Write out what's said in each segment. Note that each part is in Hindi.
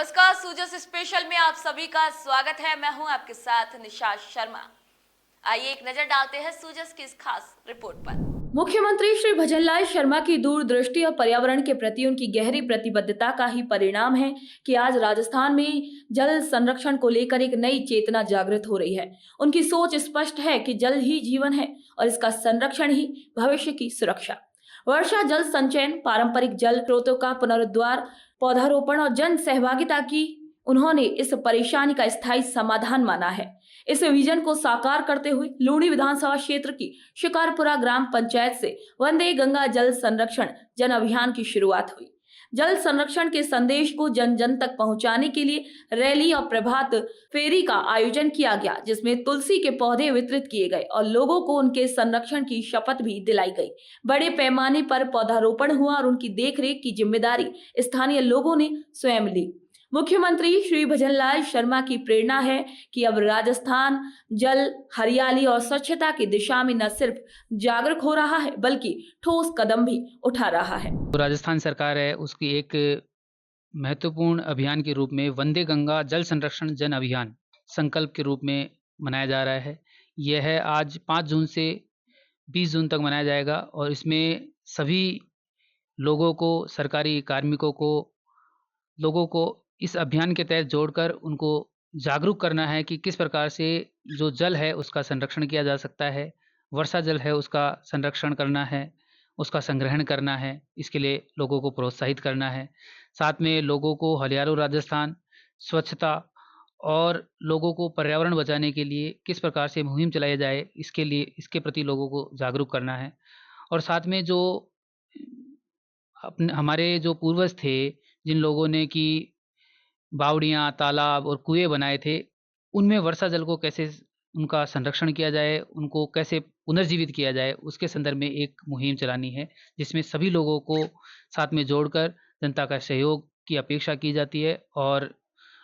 नमस्कार, सूजस स्पेशल में आप सभी का स्वागत है। मैं हूं आपके साथ निशा शर्मा। आइए एक नजर डालते हैं सूजस की इस खास रिपोर्ट पर। मुख्यमंत्री श्री भजनलाल शर्मा की दूरदृष्टि और पर्यावरण के प्रति उनकी गहरी प्रतिबद्धता का ही परिणाम है कि आज राजस्थान में जल संरक्षण को लेकर एक नई चेतना जागृत हो रही है। उनकी सोच स्पष्ट है कि जल ही जीवन है और इसका संरक्षण ही भविष्य की सुरक्षा। वर्षा जल संचयन, पारंपरिक जल स्रोतों का पुनरुद्धार, पौधारोपण और जन सहभागिता की उन्होंने इस परेशानी का स्थायी समाधान माना है। इस विजन को साकार करते हुए लूणी विधानसभा क्षेत्र की शिकारपुरा ग्राम पंचायत से वंदे गंगा जल संरक्षण जन अभियान की शुरुआत हुई। जल संरक्षण के संदेश को जन जन तक पहुंचाने के लिए रैली और प्रभात फेरी का आयोजन किया गया, जिसमें तुलसी के पौधे वितरित किए गए और लोगों को उनके संरक्षण की शपथ भी दिलाई गई। बड़े पैमाने पर पौधारोपण हुआ और उनकी देखरेख की जिम्मेदारी स्थानीय लोगों ने स्वयं ली। मुख्यमंत्री श्री भजनलाल शर्मा की प्रेरणा है कि अब राजस्थान जल, हरियाली और स्वच्छता की दिशा में न सिर्फ जागरूक हो रहा है बल्कि ठोस कदम भी उठा रहा है। तो राजस्थान सरकार है उसकी एक महत्वपूर्ण अभियान के रूप में वंदे गंगा जल संरक्षण जन अभियान संकल्प के रूप में मनाया जा रहा है। यह है आज 5 जून से 20 जून तक मनाया जाएगा और इसमें सभी लोगों को, सरकारी कार्मिकों को, लोगों को इस अभियान के तहत जोड़कर उनको जागरूक करना है कि किस प्रकार से जो जल है उसका संरक्षण किया जा सकता है, वर्षा जल है उसका संरक्षण करना है, उसका संग्रहण करना है, इसके लिए लोगों को प्रोत्साहित करना है। साथ में लोगों को हरियालो राजस्थान, स्वच्छता और लोगों को पर्यावरण बचाने के लिए किस प्रकार से मुहिम चलाई जाए, इसके प्रति लोगों को जागरूक करना है। और साथ में जो हमारे जो पूर्वज थे, जिन लोगों ने कि बावड़ियाँ, तालाब और कुएँ बनाए थे, उनमें वर्षा जल को कैसे उनका संरक्षण किया जाए, उनको कैसे पुनर्जीवित किया जाए, उसके संदर्भ में एक मुहिम चलानी है, जिसमें सभी लोगों को साथ में जोड़कर जनता का सहयोग की अपेक्षा की जाती है और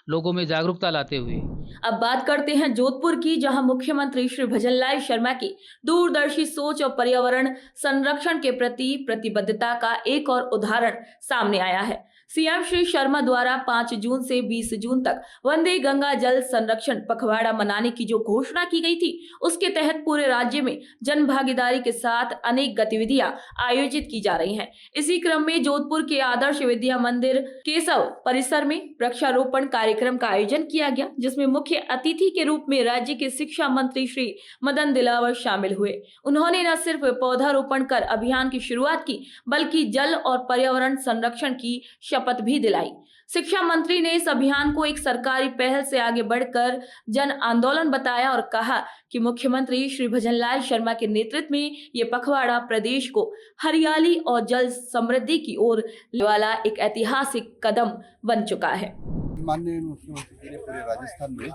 लोगों में जागरूकता लाते हुए। अब बात करते हैं जोधपुर की, जहां मुख्यमंत्री श्री भजनलाल शर्मा की दूरदर्शी सोच और पर्यावरण संरक्षण के प्रति प्रतिबद्धता का एक और उदाहरण सामने आया है। सीएम श्री शर्मा द्वारा 5 जून से 20 जून तक वंदे गंगा जल संरक्षण पखवाड़ा मनाने की जो घोषणा की गई थी, उसके तहत पूरे राज्य में जन भागीदारी के साथ अनेक गतिविधियां आयोजित की जा रही हैं। इसी क्रम में जोधपुर के आदर्श विद्या मंदिर केशव परिसर में वृक्षारोपण कार्यक्रम का आयोजन किया गया, जिसमें मुख्य अतिथि के रूप में राज्य के शिक्षा मंत्री श्री मदन दिलावर शामिल हुए। उन्होंने न सिर्फ पौधारोपण कर अभियान की शुरुआत की, बल्कि जल और पर्यावरण संरक्षण की शपथ भी दिलाई। शिक्षा मंत्री ने इस अभियान को एक सरकारी पहल से आगे बढ़कर जन आंदोलन बताया और कहा कि मुख्यमंत्री श्री भजनलाल शर्मा के नेतृत्व में ये पखवाड़ा प्रदेश को हरियाली और जल समृद्धि की ओर ले वाला एक ऐतिहासिक कदम बन चुका है। माननीय मुख्यमंत्री जी ने पूरे राजस्थान में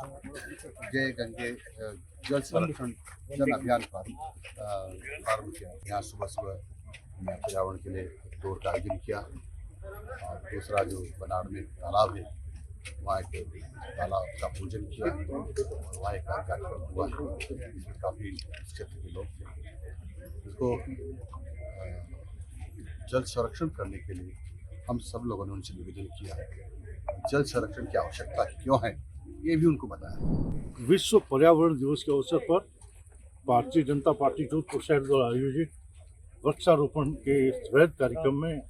जय गंगे जल संरक्षण जन अभियान का प्रारंभ किया। यहाँ सुबह सुबह पर्यावरण के लिए दौड़ का आयोजन किया और दूसरा जो बनाड़ में तालाब है वहाँ एक तालाब का पूजन किया और वहाँ एक कार्यक्रम हुआ जिसमें काफ़ी क्षेत्र के लोग थे। इसको जल संरक्षण करने के लिए हम सब लोगों ने उनसे निवेदन किया है। जल संरक्षण की आवश्यकता क्यों है ये भी उनको बताया। विश्व पर्यावरण दिवस के अवसर पर भारतीय जनता पार्टी जोधपुर शहर द्वारा आयोजित वृक्षारोपण के वृहद कार्यक्रम में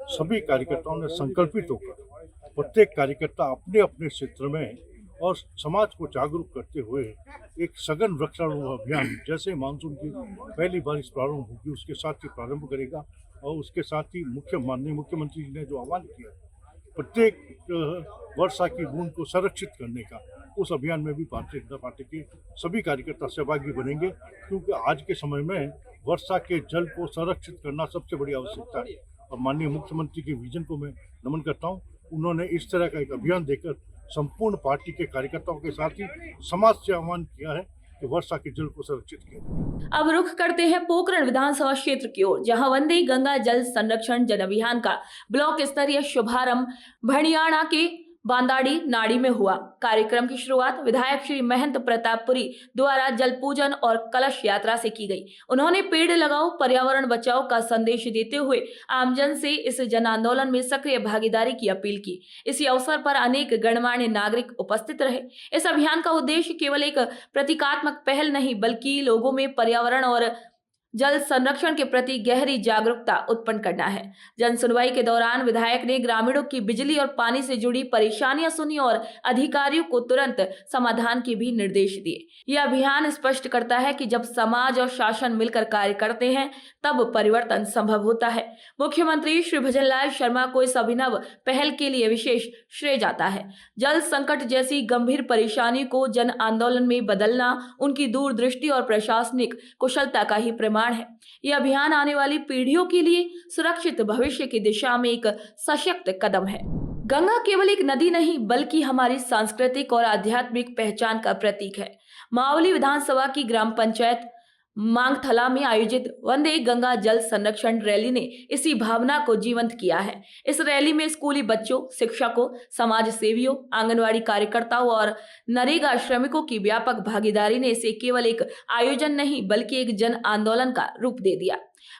सभी कार्यकर्ताओं ने संकल्पित होकर प्रत्येक कार्यकर्ता अपने अपने क्षेत्र में और समाज को जागरूक करते हुए एक सघन वृक्षारोपण अभियान जैसे मानसून की पहली बारिश प्रारंभ होगी उसके साथ ही प्रारंभ करेगा और उसके साथ ही माननीय मुख्यमंत्री जी ने जो आह्वान किया प्रत्येक वर्षा की बूंद को संरक्षित करने का, उस अभियान में भी भारतीय जनता पार्टी के सभी कार्यकर्ता सहभागी बनेंगे, क्योंकि आज के समय में वर्षा के जल को संरक्षित करना सबसे बड़ी आवश्यकता है। और माननीय मुख्यमंत्री के विजन को मैं नमन करता हूँ। उन्होंने इस तरह का एक अभियान देकर संपूर्ण पार्टी के कार्यकर्ताओं के साथ ही समाज से आह्वान किया है कि वर्षा के जल को संरक्षित किया। अब रुख करते हैं पोखरण विधानसभा क्षेत्र की ओर, जहां वंदे गंगा जल संरक्षण जन अभियान का ब्लॉक स्तरीय शुभारंभ भणियाणा के बांदाड़ी नाड़ी में हुआ। कार्यक्रम की शुरुआत विधायक श्री महंत प्रतापपुरी द्वारा जल पूजन और कलश यात्रा से की गई। उन्होंने पेड़ लगाओ पर्यावरण बचाओ का संदेश देते हुए आमजन से इस जन आंदोलन में सक्रिय भागीदारी की अपील की। इसी अवसर पर अनेक गणमान्य नागरिक उपस्थित रहे। इस अभियान का उद्देश्य केवल एक प्रतीकात्मक पहल नहीं बल्कि लोगों में पर्यावरण और जल संरक्षण के प्रति गहरी जागरूकता उत्पन्न करना है। जन सुनवाई के दौरान विधायक ने ग्रामीणों की बिजली और पानी से जुड़ी परेशानियां सुनी और अधिकारियों को तुरंत समाधान के भी निर्देश दिए। यह अभियान स्पष्ट करता है कि जब समाज और शासन मिलकर कार्य करते हैं तब परिवर्तन संभव होता है। मुख्यमंत्री श्री भजनलाल शर्मा को इस अभिनव पहल के लिए विशेष श्रेय जाता है। जल संकट जैसी गंभीर परेशानी को जन आंदोलन में बदलना उनकी दूरदृष्टि और प्रशासनिक कुशलता का ही प्रमाण है। यह अभियान आने वाली पीढ़ियों के लिए सुरक्षित भविष्य की दिशा में एक सशक्त कदम है। गंगा केवल एक नदी नहीं बल्कि हमारी सांस्कृतिक और आध्यात्मिक पहचान का प्रतीक है। मावली विधानसभा की ग्राम पंचायत मांगथला में आयोजित वंदे गंगा जल संरक्षण रैली ने इसी भावना को जीवंत किया है। इस रैली में स्कूली बच्चों, शिक्षकों, समाज सेवियों, आंगनवाड़ी कार्यकर्ताओं और नरेगा श्रमिकों की व्यापक भागीदारी ने इसे केवल एक आयोजन नहीं बल्कि एक जन आंदोलन का रूप दे दिया।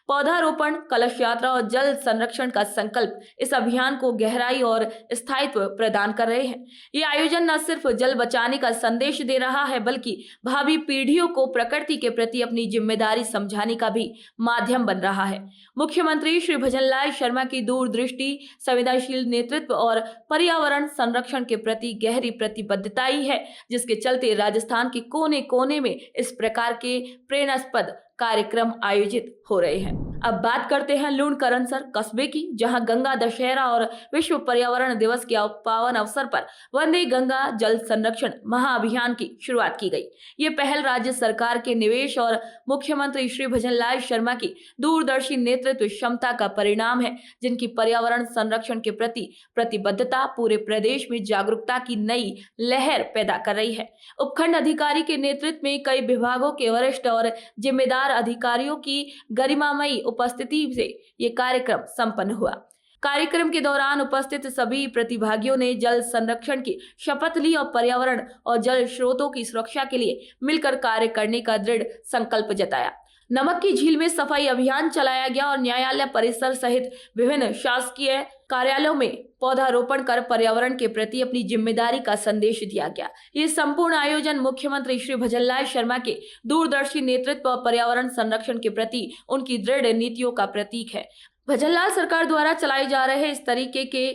पौधारोपण, कलश यात्रा और जल संरक्षण का संकल्प इस अभियान को गहराई और स्थायित्व प्रदान कर रहे हैं। ये आयोजन न सिर्फ जल बचाने का संदेश दे रहा है बल्कि भावी पीढ़ियों को प्रकृति के प्रति अपनी जिम्मेदारी समझाने का भी माध्यम बन रहा है। मुख्यमंत्री श्री भजनलाल शर्मा की दूरदृष्टि, संवेदनशील नेतृत्व और पर्यावरण संरक्षण के प्रति गहरी प्रतिबद्धता ही है जिसके चलते राजस्थान के कोने कोने में इस प्रकार के प्रेरणास्पद कार्यक्रम आयोजित हो रहे हैं। अब बात करते हैं लूणकरणसर कस्बे की, जहां गंगा दशहरा और विश्व पर्यावरण दिवस के पावन अवसर पर वंदे गंगा जल संरक्षण महाअभियान की शुरुआत की गई। ये पहल राज्य सरकार के निवेश और मुख्यमंत्री श्री भजनलाल शर्मा की दूरदर्शी नेतृत्व क्षमता का परिणाम है, जिनकी पर्यावरण संरक्षण के प्रति प्रतिबद्धता पूरे प्रदेश में जागरूकता की नई लहर पैदा कर रही है। उपखंड अधिकारी के नेतृत्व में कई विभागों के वरिष्ठ और जिम्मेदार अधिकारियों की गरिमामयी उपस्थिति से ये कार्यक्रम संपन्न हुआ। कार्यक्रम के दौरान उपस्थित सभी प्रतिभागियों ने जल संरक्षण की शपथ ली और पर्यावरण और जल स्रोतों की सुरक्षा के लिए मिलकर कार्य करने का दृढ़ संकल्प जताया। नमक की झील में सफाई अभियान चलाया गया और न्यायालय परिसर सहित विभिन्न शासकीय कार्यालयों में पौधारोपण कर पर्यावरण के प्रति अपनी जिम्मेदारी का संदेश दिया गया। ये संपूर्ण आयोजन मुख्यमंत्री श्री भजनलाल शर्मा के दूरदर्शी नेतृत्व और पर्यावरण संरक्षण के प्रति उनकी दृढ़ नीतियों का प्रतीक है। भजनलाल सरकार द्वारा चलाए जा रहे इस तरीके के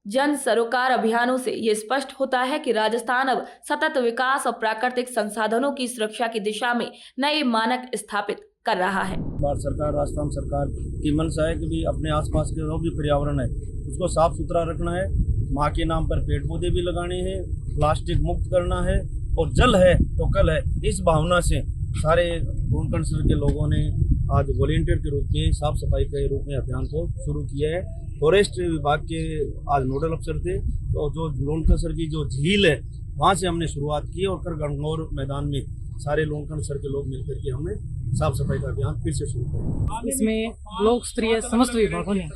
जन सरोकार अभियानों से ये स्पष्ट होता है कि राजस्थान अब सतत विकास और प्राकृतिक संसाधनों की सुरक्षा की दिशा में नए मानक स्थापित कर रहा है। भारत सरकार, राजस्थान सरकार की मंशा है कि भी अपने आसपास के जो भी पर्यावरण है उसको साफ सुथरा रखना है, माँ के नाम पर पेड़ पौधे भी लगाने हैं, प्लास्टिक मुक्त करना है और जल है तो कल है। इस भावना से सारे लूणकरणसर के लोगों ने आज वॉलेंटियर के रूप में साफ सफाई के रूप में अभियान को शुरू किया है। फॉरेस्ट विभाग के आज नोडल अफसर थे तो जो लूणकरणसर की जो झील है वहाँ से हमने शुरुआत की और कर गणगौर मैदान में सारे लूणकरणसर के लोग मिलकर के हमने साफ सफाई का अभियान फिर से शुरू किया। इसमें ब्लॉक स्तरीय समस्त विभागों ने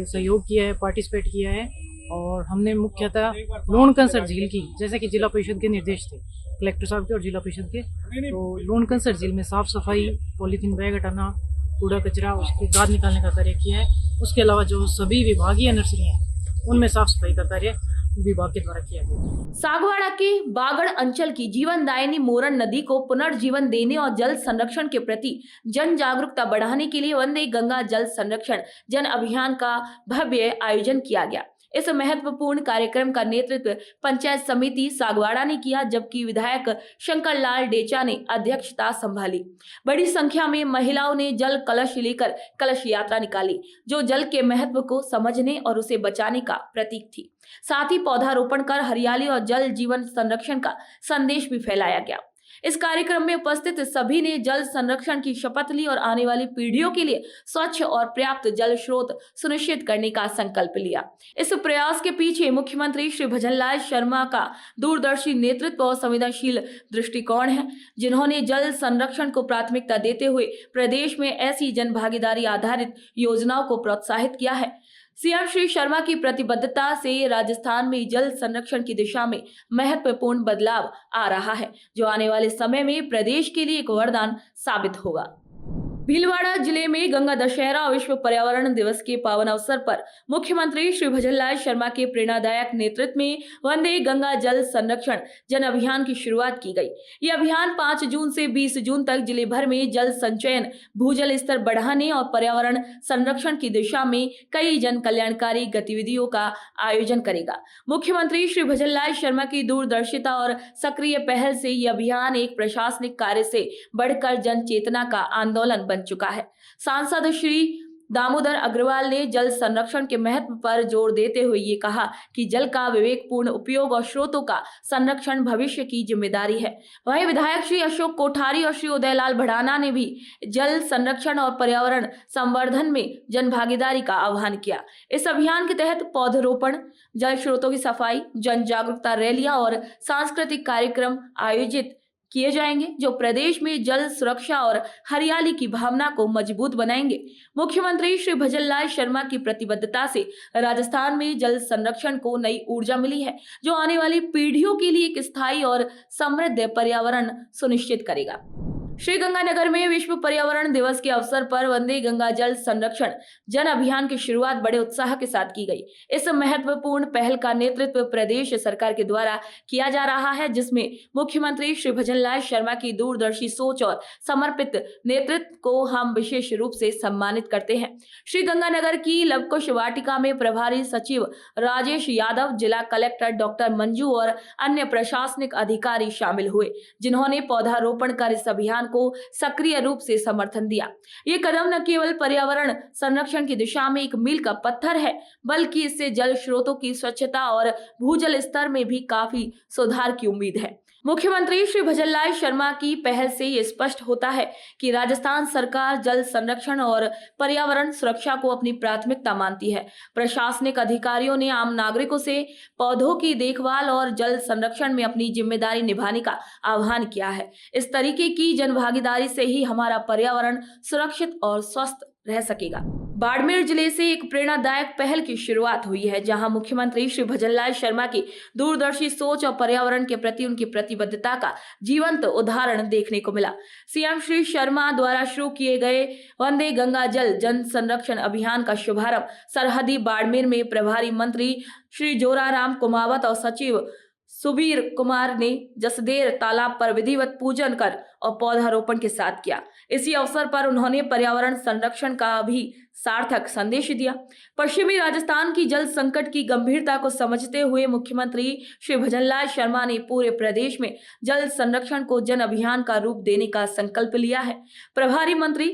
सहयोग किया है, पार्टिसिपेट किया है और हमने मुख्यतः लूणकरणसर झील की, जैसे कि जिला परिषद के निर्देश थे कलेक्टर साहब के और जिला परिषद के, तो लूणकरणसर झील में साफ सफाई, पॉलीथीन बैग हटाना, कूड़ा कचरा उसकी गाद निकालने का कार्य किया है। उसके अलावा जो सभी विभागीय नर्सरी हैं उनमें साफ सफाई का कार्य विभाग के द्वारा किया गया। सागवाड़ा के बागड़ अंचल की जीवनदायिनी मोरन नदी को पुनर्जीवन देने और जल संरक्षण के प्रति जन जागरूकता बढ़ाने के लिए वंदे गंगा जल संरक्षण जन अभियान का भव्य आयोजन किया गया। इस महत्वपूर्ण कार्यक्रम का नेतृत्व पंचायत समिति सागवाड़ा ने किया, जबकि विधायक शंकर लाल डेचा ने अध्यक्षता संभाली। बड़ी संख्या में महिलाओं ने जल कलश लेकर कलश यात्रा निकाली, जो जल के महत्व को समझने और उसे बचाने का प्रतीक थी। साथ ही पौधारोपण कर हरियाली और जल जीवन संरक्षण का संदेश भी फैलाया गया। इस कार्यक्रम में उपस्थित सभी ने जल संरक्षण की शपथ ली और आने वाली पीढ़ियों के लिए स्वच्छ और पर्याप्त जल स्रोत सुनिश्चित करने का संकल्प लिया। इस प्रयास के पीछे मुख्यमंत्री श्री भजनलाल शर्मा का दूरदर्शी नेतृत्व और संवेदनशील दृष्टिकोण है, जिन्होंने जल संरक्षण को प्राथमिकता देते हुए प्रदेश में ऐसी जन भागीदारी आधारित योजनाओं को प्रोत्साहित किया है सीएम श्री शर्मा की प्रतिबद्धता से राजस्थान में जल संरक्षण की दिशा में महत्वपूर्ण बदलाव आ रहा है, जो आने वाले समय में प्रदेश के लिए एक वरदान साबित होगा। भीलवाड़ा जिले में गंगा दशहरा और विश्व पर्यावरण दिवस के पावन अवसर पर मुख्यमंत्री श्री भजनलाल शर्मा के प्रेरणादायक नेतृत्व में वंदे गंगा जल संरक्षण जन अभियान की शुरुआत की गई। ये अभियान 5 जून से 20 जून तक जिले भर में जल संचयन, भूजल स्तर बढ़ाने और पर्यावरण संरक्षण की दिशा में कई जन कल्याणकारी गतिविधियों का आयोजन करेगा। मुख्यमंत्री श्री भजनलाल शर्मा की दूरदर्शिता और सक्रिय पहल से ये अभियान एक प्रशासनिक कार्य से बढ़कर जन चेतना का आंदोलन बन चुका है। सांसद श्री दामोदर अग्रवाल ने जल संरक्षण के महत्व पर जोर देते हुए ये कहा कि जल का विवेकपूर्ण उपयोग और स्रोतों का संरक्षण भविष्य की जिम्मेदारी है। वहीं विधायक श्री अशोक कोठारी और श्री उदयलाल भड़ाना ने भी जल संरक्षण और पर्यावरण संवर्धन में जन भागीदारी का आह्वान किया। इस अभियान के तहत पौधरोपण, जल स्रोतों की सफाई, जन जागरूकता रैलियां और सांस्कृतिक कार्यक्रम आयोजित किए जाएंगे, जो प्रदेश में जल सुरक्षा और हरियाली की भावना को मजबूत बनाएंगे। मुख्यमंत्री श्री भजनलाल शर्मा की प्रतिबद्धता से राजस्थान में जल संरक्षण को नई ऊर्जा मिली है, जो आने वाली पीढ़ियों के लिए एक स्थायी और समृद्ध पर्यावरण सुनिश्चित करेगा। श्रीगंगानगर में विश्व पर्यावरण दिवस के अवसर पर वंदे गंगा जल संरक्षण जन अभियान की शुरुआत बड़े उत्साह के साथ की गई। इस महत्वपूर्ण पहल का नेतृत्व प्रदेश सरकार के द्वारा किया जा रहा है, जिसमें मुख्यमंत्री श्री भजनलाल शर्मा की दूरदर्शी सोच और समर्पित नेतृत्व को हम विशेष रूप से सम्मानित करते हैं। श्रीगंगानगर की लवकुश वाटिका में प्रभारी सचिव राजेश यादव, जिला कलेक्टर डॉक्टर मंजू और अन्य प्रशासनिक अधिकारी शामिल हुए, जिन्होंने पौधारोपण कर इस अभियान को सक्रिय रूप से समर्थन दिया। ये कदम न केवल पर्यावरण संरक्षण की दिशा में एक मील का पत्थर है, बल्कि इससे जल स्रोतों की स्वच्छता और भूजल स्तर में भी काफी सुधार की उम्मीद है। मुख्यमंत्री श्री भजनलाल शर्मा की पहल से ये स्पष्ट होता है कि राजस्थान सरकार जल संरक्षण और पर्यावरण सुरक्षा को अपनी प्राथमिकता मानती है। प्रशासनिक अधिकारियों ने आम नागरिकों से पौधों की देखभाल और जल संरक्षण में अपनी जिम्मेदारी निभाने का आह्वान किया है। इस तरीके की जनभागीदारी से ही हमारा पर्यावरण सुरक्षित और स्वस्थ रह सकेगा। बाड़मेर जिले से एक प्रेरणादायक पहल की शुरुआत हुई है, जहां मुख्यमंत्री श्री भजनलाल शर्मा की दूरदर्शी सोच और पर्यावरण के प्रति उनकी प्रतिबद्धता का जीवंत उदाहरण देखने को मिला। सीएम श्री शर्मा द्वारा शुरू किए गए वंदे गंगा जल जन संरक्षण अभियान का शुभारंभ सरहदी बाड़मेर में प्रभारी मंत्री श्री जोराराम कुमावत और सचिव सुबीर कुमार ने जसदेर तालाब पर विधिवत पूजन कर और पौधारोपण के साथ किया। इसी अवसर पर उन्होंने पर्यावरण संरक्षण का भी सार्थक संदेश दिया। पश्चिमी राजस्थान की जल संकट की गंभीरता को समझते हुए मुख्यमंत्री श्री भजनलाल शर्मा ने पूरे प्रदेश में जल संरक्षण को जन अभियान का रूप देने का संकल्प लिया है। प्रभारी मंत्री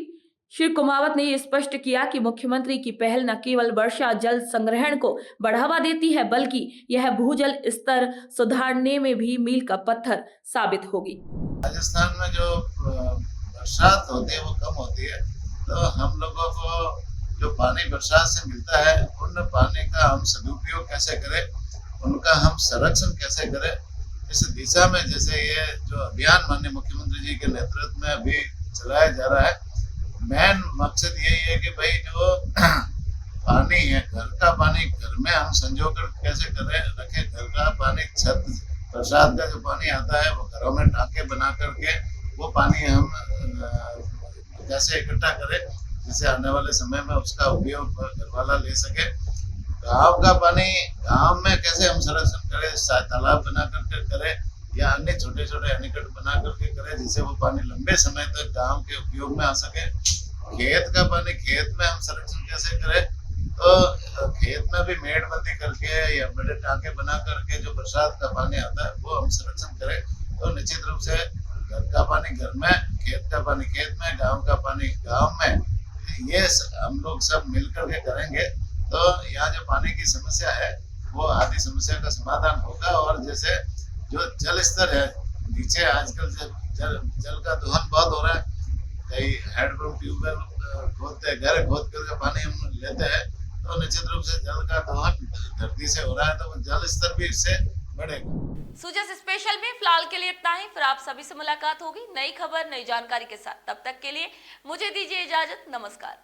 श्री कुमावत ने स्पष्ट किया कि मुख्यमंत्री की पहल न केवल वर्षा जल संग्रहण को बढ़ावा देती है, बल्कि यह भूजल स्तर सुधारने में भी मील का पत्थर साबित होगी। राजस्थान में जो बरसात होती है वो कम होती है, तो हम लोगों को जो पानी बरसात से मिलता है उन पानी का हम सदुपयोग कैसे करें, उनका हम संरक्षण कैसे करें, इस दिशा में जैसे ये जो अभियान माननीय मुख्यमंत्री जी के नेतृत्व में अभी चलाया जा रहा है, मेन मकसद यही है कि भाई जो पानी है, घर का पानी घर में हम संजोकर कैसे करें रखें। घर का पानी, छत बरसात का जो पानी आता है वो घरों में टांके बना करके वो पानी हम कैसे इकट्ठा करें, जिससे आने वाले समय में उसका उपयोग घर वाला ले सके। गांव का पानी गांव में कैसे हम संरक्षण करें, तालाब बना करके करें या अन्य छोटे छोटे एनीकट बना करके करें, जिससे वो पानी लंबे समय तक गांव के उपयोग में आ सके। खेत का पानी खेत में हम संरक्षण कैसे करें, तो खेत में भी मेड़बंदी करके या बड़े टांके बना करके जो बरसात का पानी आता है वो हम संरक्षण करें। तो निश्चित रूप से घर का पानी घर में, खेत का पानी खेत में, गांव का पानी गांव में, ये हम लोग सब मिलकर के करेंगे तो यहाँ जो पानी की समस्या है वो आधी समस्या का समाधान होगा। और जैसे जो जल स्तर है नीचे, आजकल जल का दोहन बहुत हो रहा है, कई हैंडपंप ट्यूबवेल खोदते, घर खोद करके पानी हम लेते हैं, तो निश्चित रूप से जल का दोहन धरती से हो रहा है, तो जल स्तर भी इससे बढ़ेगा। सुजस स्पेशल में फिलहाल के लिए इतना ही। फिर आप सभी से मुलाकात होगी नई खबर, नई जानकारी के साथ। तब तक के लिए मुझे दीजिए इजाजत। नमस्कार।